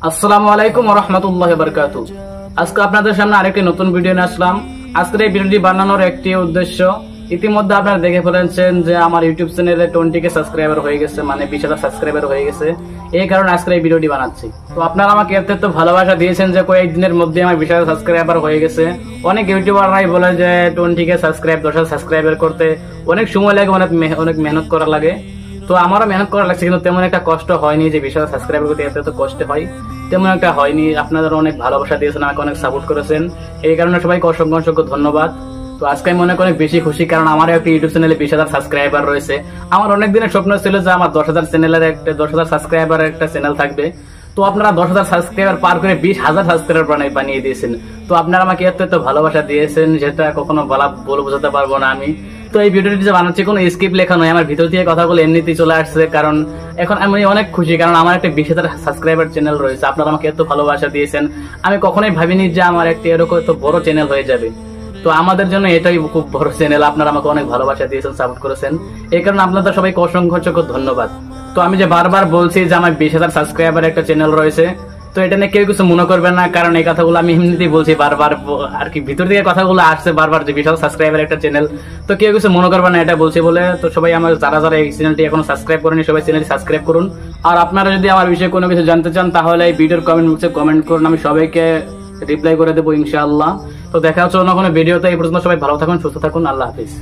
আসসালামু আলাইকুম ওয়া রাহমাতুল্লাহি ওয়া বারাকাতুহু। আজকে আপনাদের সামনে আরেকটি নতুন ভিডিও নিয়ে আসলাম। আজকের এই ভিডিওটি বানানোর একটি উদ্দেশ্য, ইতিমধ্যে আপনারা দেখে ফেলেছেন যে আমার ইউটিউব চ্যানেলে 20K সাবস্ক্রাইবার হয়ে গেছে, মানে 20,000 সাবস্ক্রাইবার হয়ে গেছে। এই কারণে আজকের এই ভিডিওটি বানাচ্ছি। তো আপনারা আমাকে এত ভালোবাসা দিয়েছেন যে কয়েকদিনের মধ্যে আমার 20,000 সাবস্ক্রাইবার হয়ে গেছে। অনেক ইউটিউবাররাই বলে যে 20K সাবস্ক্রাইব 10,000 সাবস্ক্রাইবার করতে অনেক সময় লাগে, অনেক মেহনত করা লাগে। তো আমারও মেহনত করা লাগছে, কিন্তু তেমন একটা কষ্ট হয়নি যে 20,000 সাবস্ক্রাইবার করতে এত কষ্ট হয়, তেমন একটা হয়নি। আপনারা অনেক ভালোবাসা দিয়েছেন, আমাকে অনেক সাপোর্ট করেছেন, এই কারণে সবাইকে অসংখ্য অসংখ্য ধন্যবাদ। তো আজকে আমি মনে করি অনেক বেশি খুশি, কারণ আমারও একটা ইউটিউব চ্যানেলে 20,000 সাবস্ক্রাইবার রয়েছে। আমার অনেক দিনের স্বপ্ন ছিল যে আমার 10,000 সাবস্ক্রাইবার একটা চ্যানেল থাকবে। তো আপনারা 10,000 সাবস্ক্রাইবার পার করে 20,000 সাবস্ক্রাইবার বানিয়ে দিয়েছেন। তো আপনারা আমাকে এত ভালোবাসা দিয়েছেন যেটা কখনো বলে বোঝাতে পারবো না আমি। তো এই ভিডিওটি যে বানাচ্ছি কোনো স্ক্রিপ্ট লেখা নয়, আমার ভিতর থেকে কথাগুলো এমনিতেই চলে আসছে। কারণ এখন আমি অনেক খুশি, কারণ আমার একটা 20,000 সাবস্ক্রাইবার চ্যানেল রয়েছে। আপনারা আমাকে এত ভালোবাসা দিয়েছেন, আমি কখনোই ভাবিনি যে আমার একটা এরকম এত বড় চ্যানেল হয়ে যাবে। তো আমাদের জন্য এটাই খুব বড় চ্যানেল। আপনারা আমাকে অনেক ভালোবাসা দিয়েছেন, সাপোর্ট করেছেন, এই কারণে আপনাদের সবাইকে অসংখ্য অসংখ্য ধন্যবাদ। তো আমি যে বারবার বলছি যে আমার 20,000 সাবস্ক্রাইবার একটা চ্যানেল রয়েছে, তো এটা নিয়ে কেউ কিছু মনে করবেন না, কারণ এই কথাগুলো আমি এমনিতেই বলছি বারবার, আর কি ভিতর থেকে কথাগুলো আসছে বারবার যে 20,000 সাবস্ক্রাইবার একটা চ্যানেল। তো কেউ কিছু মনে করবেন না এটা বলছি বলে। তো সবাই আমার যারা এই চ্যানেলটি এখনো সাবস্ক্রাইব করেনি, সবাই চ্যানেলটি সাবস্ক্রাইব করুন। আর আপনারা যদি আমার বিষয়ে কোনো কিছু জানতে চান তাহলে এই ভিডিওর কমেন্ট বক্সে কমেন্ট করুন, আমি সবাইকে রিপ্লাই করে দেবো ইনশাআল্লাহ। তো দেখা হচ্ছে অন্য কোনো ভিডিওতে। এই পর্যন্ত সবাই ভালো থাকুন, সুস্থ থাকুন, আল্লাহ হাফিজ।